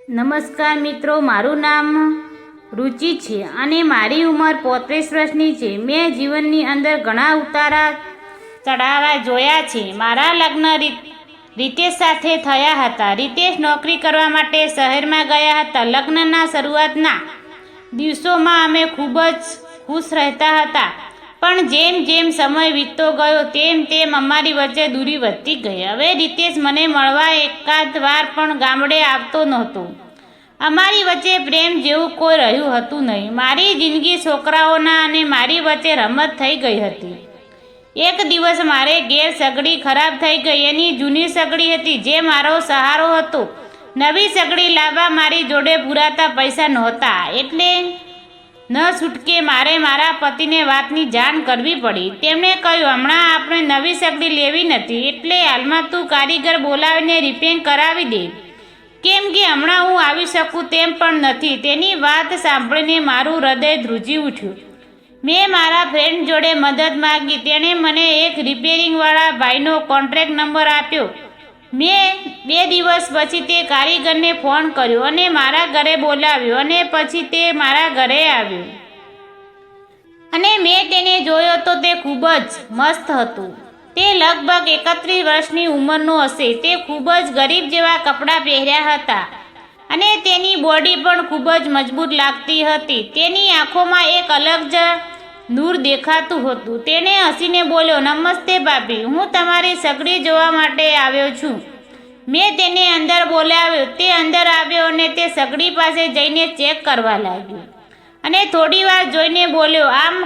નમસ્કાર મિત્રો, મારું નામ રુચિ છે અને મારી ઉંમર 35 વર્ષની છે. મેં જીવનની અંદર ઘણા ઉતારા ચઢાવા જોયા છે. મારા લગ્ન રીતેશ સાથે થયા હતા. રીતેશ નોકરી કરવા માટે શહેરમાં ગયા હતા. લગ્નના શરૂઆતના દિવસોમાં અમે ખૂબ જ ખુશ રહેતા હતા, પણ જેમ જેમ સમય વીતતો ગયો તેમ તેમ અમારી વચ્ચે દૂરી વધતી ગઈ. હવે રીતેશ મને મળવા એકાદ વાર પણ ગામડે આવતો નહોતો. અમારી વચ્ચે પ્રેમ જેવું કોઈ રહ્યું હતું નહીં. મારી જિંદગી છોકરાઓના અને મારી વચ્ચે રમત થઈ ગઈ હતી. એક દિવસ મારે ઘેર સગડી ખરાબ થઈ ગઈ. એની જૂની સગડી હતી જે મારો સહારો હતો. નવી સગડી લાવવા મારી જોડે પુરાતા પૈસા નહોતા, એટલે ન છૂટકે મારે મારા પતિને વાતની જાણ કરવી પડી. તેમણે કહ્યું, હમણાં આપણે નવી સગડી લેવી નથી, એટલે હાલમાં તું કારીગર બોલાવીને રિપેરિંગ કરાવી દે, કેમ કે હમણાં હું આવી શકું તેમ પણ નથી. તેની વાત સાંભળીને મારું હૃદય ધ્રુજી ઉઠ્યું. મેં મારા ફ્રેન્ડ જોડે મદદ માગી. તેણે મને એક રિપેરિંગવાળા ભાઈનો કોન્ટેક્ટ નંબર આપ્યો. મેં 2 દિવસ પછી તે કારીગરને ફોન કર્યો અને મારા ઘરે બોલાવ્યો, અને પછી તે મારા ઘરે આવ્યો અને મેં તેને જોયો તો તે ખૂબ જ મસ્ત હતું. તે લગભગ 31 વર્ષની ઉંમરનો હશે. તે ખૂબ જ ગરીબ જેવા કપડાં પહેર્યા હતા અને તેની બોડી પણ ખૂબ જ મજબૂત લાગતી હતી. તેની આંખોમાં એક અલગ જ નૂર દેખાતું હતું. તેણે હસીને બોલ્યો, નમસ્તે ભાભી, હું તમારી સગડી જોવા માટે આવ્યો છું. મેં તેને અંદર બોલાવ્યો. તે અંદર આવ્યો અને તે સગડી પાસે જઈને ચેક કરવા લાગ્યો અને થોડી વાર જોઈને બોલ્યો, આમ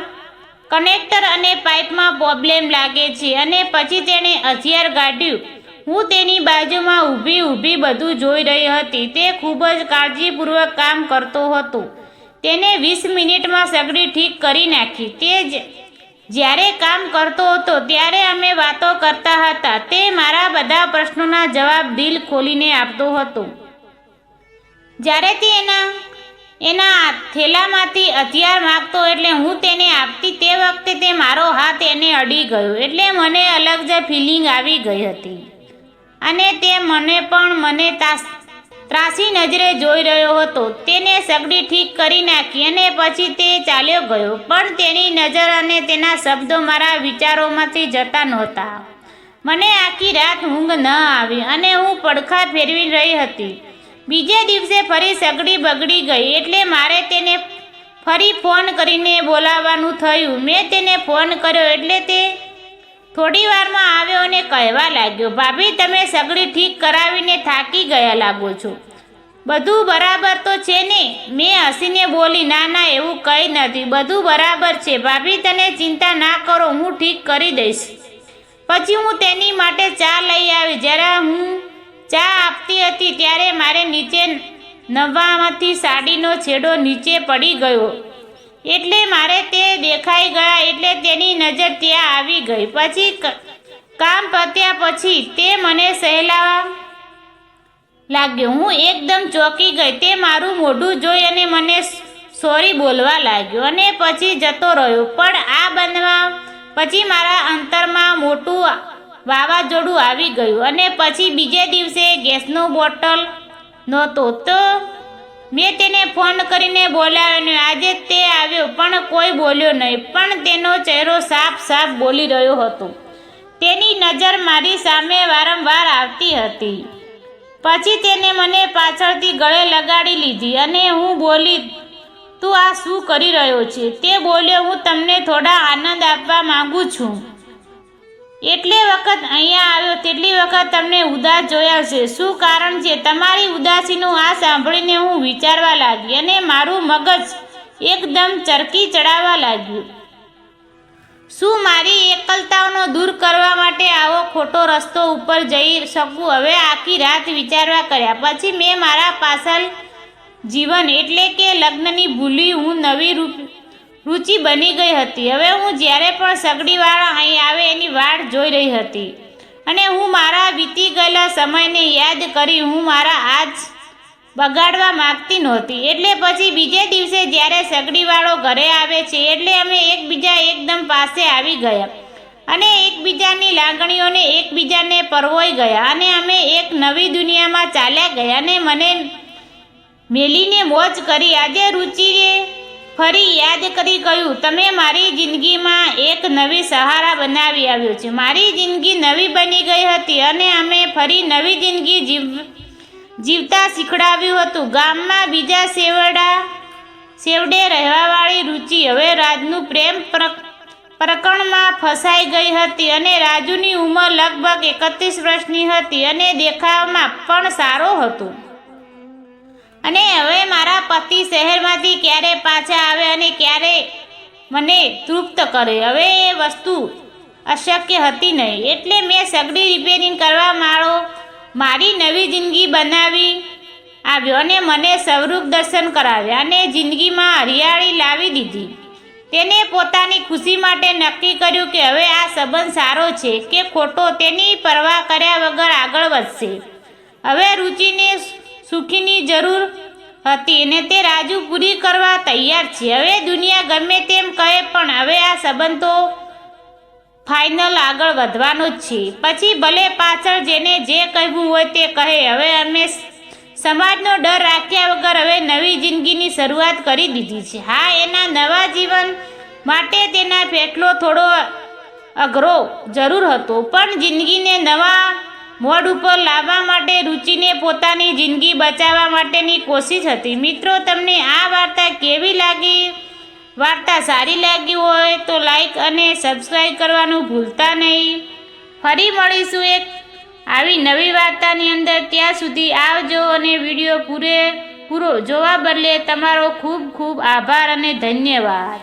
કનેક્ટર અને પાઇપમાં પ્રોબ્લેમ લાગે છે. અને પછી તેણે હથિયાર કાઢ્યું. હું તેની બાજુમાં ઊભી બધું જોઈ રહી હતી. તે ખૂબ જ કાળજીપૂર્વક કામ કરતો હતો. તેને 20 મિનિટમાં સગડી ઠીક કરી નાખી. તે જ્યારે કામ કરતો હતો ત્યારે અમે વાતો કરતા હતા. તે મારા બધા પ્રશ્નોના જવાબ દિલ ખોલીને આપતો હતો. જ્યારે તે એના થેલામાંથી હથિયાર માગતો એટલે હું તેને આપતી, તે વખતે તે મારો હાથ એને અડી ગયો, એટલે મને અલગ જ ફિલિંગ આવી ગઈ હતી અને તે મને ત્રાસી નજરે જોઈ રહ્યો હતો. તેને સગડી ઠીક કરી નાખી અને પછી તે ચાલ્યો ગયો, પણ તેની નજર અને તેના શબ્દો મારા વિચારોમાંથી જતા નહોતા. મને આખી રાત ઊંઘ ન આવી અને હું પડખા ફેરવી રહી હતી. બીજે દિવસે ફરી સગડી બગડી ગઈ, એટલે મારે તેને ફરી ફોન કરીને બોલાવવાનું થયું. મેં તેને ફોન કર્યો એટલે તે થોડી વારમાં આવ્યો અને કહેવા લાગ્યો, ભાભી, તમે સગડી ઠીક કરાવીને થાકી ગયા લાગો છો. બધું બરાબર તો છે ને? મેં હસીને બોલી, ના, એવું કંઈ નથી, બધું બરાબર છે ભાભી, તમે ચિંતા ના કરો, હું ઠીક કરી દઈશ. પછી હું તેની માટે ચા લઈ આવી. જ્યારે હું ચા આપતી હતી ત્યારે મારે નીચે નવામાંથી સાડીનો છેડો નીચે પડી ગયો, એટલે મારે તે દેખાઈ ગયા, એટલે તેની નજર ત્યાં આવી ગઈ. પછી કામ પત્યા પછી તે મને સહેલાવા લાગ્યો. હું એકદમ ચોંકી ગઈ. તે મારું મોઢું જોઈ અને મને સોરી બોલવા લાગ્યો અને પછી જતો રહ્યો. પણ આ બનવા પછી મારા અંતરમાં મોટું વાવાઝોડું આવી ગયું અને પછી બીજે દિવસે ગેસનો બોટલ નહોતો તો મેં તેને ફોન કરીને બોલાવ્યો. આજે તે આવ્યો પણ કોઈ બોલ્યો નહીં, પણ તેનો ચહેરો સાફ બોલી રહ્યો હતો. તેની નજર મારી સામે વારંવાર આવતી હતી. પછી તેને મને પાછળથી ગળે લગાડી લીધી અને હું બોલી, તું આ શું કરી રહ્યો છે? તે બોલ્યો, હું તમને થોડા આનંદ આપવા માંગુ છું. એટલે વખત અહીંયા આવ્યો તેટલી વખત તમને ઉદાસ જોયા છે. શું કારણ છે તમારી ઉદાસીનું? આ સાંભળીને હું વિચારવા લાગી અને મારું મગજ એકદમ ચરકી ચડાવવા લાગ્યું. શું મારી એકલતાઓનો દૂર કરવા માટે આવો ખોટો રસ્તો ઉપર જઈ શકું? હવે આખી રાત વિચારવા કર્યા પછી મેં મારા પાછળ જીવન એટલે કે લગ્નની ભૂલી હું નવી રુચિ બની ગઈ હતી. હવે હું જ્યારે પણ સગડીવાળા અહીં આવે એની વાટ જોઈ રહી હતી અને હું મારા વીતી ગયેલા સમયને યાદ કરી હું મારા આજ બગાડવા માગતી નહોતી. એટલે પછી બીજે દિવસે જ્યારે સગડીવાળો ઘરે આવે છે એટલે અમે એકબીજા એકદમ પાસે આવી ગયા અને એકબીજાની લાગણીઓને એકબીજાને પરવાઈ ગયા અને અમે એક નવી દુનિયામાં ચાલ્યા ગયા. અને મને મેલીને મોજ કરી. આજે રુચિએ ફરી યાદ કરી કહ્યું, તમે મારી જિંદગીમાં એક નવી સહારા બનાવી આવ્યો છે. મારી જિંદગી નવી બની ગઈ હતી અને અમે ફરી નવી જિંદગી જીવતા શીખડાવ્યું હતું. ગામમાં બીજા સેવડે રહેવાવાળી રુચિ હવે રાજનું પ્રેમ પ્રકરણમાં ફસાઈ ગઈ હતી અને રાજુની ઉંમર લગભગ 31 વર્ષની હતી અને દેખાવમાં પણ સારો હતો. અને હવે મારા પતિ શહેરમાંથી ક્યારે પાછા આવે અને ક્યારે મને તૃપ્ત કરે, હવે એ વસ્તુ અશક્ય હતી નહીં. એટલે મેં સગડી રિપેરિંગ કરવા મારી નવી જિંદગી બનાવી આવ્યો અને મને સ્વરૂપ દર્શન કરાવ્યા અને જિંદગીમાં હરિયાળી લાવી દીધી. તેને પોતાની ખુશી માટે નક્કી કર્યું કે હવે આ સંબંધ સારો છે કે ખોટો તેની પરવા કર્યા વગર આગળ વધશે. હવે રુચિને સુખીની જરૂર હતી અને તે રાજુ પૂરી કરવા તૈયાર છે. હવે દુનિયા ગમે તેમ કહે પણ હવે આ સંબંધ તો ફાઇનલ આગળ વધવાનો જ છે. પછી ભલે પાછળ જેને જે કહેવું હોય તે કહે. હવે અમે સમાજનો ડર રાખ્યા વગર હવે નવી જિંદગીની શરૂઆત કરી દીધી છે. હા, એના નવા જીવન માટે તેના ફેસલો થોડો અઘરો જરૂર હતો, પણ જિંદગીને નવા મોડ ઉપર લાવવા માટે રુચિને પોતાની જિંદગી બચાવવા માટેની કોશિશ હતી. મિત્રો, તમને આ વાર્તા કેવી લાગી? વાર્તા સારી લાગી હોય તો લાઈક અને સબસ્ક્રાઈબ કરવાનું ભૂલતા નહીં. ફરી મળીશું એક આવી નવી વાર્તાની અંદર. ત્યાં સુધી આવજો અને વિડીયો પૂરો જોવા બદલે તમારો ખૂબ ખૂબ આભાર અને ધન્યવાદ.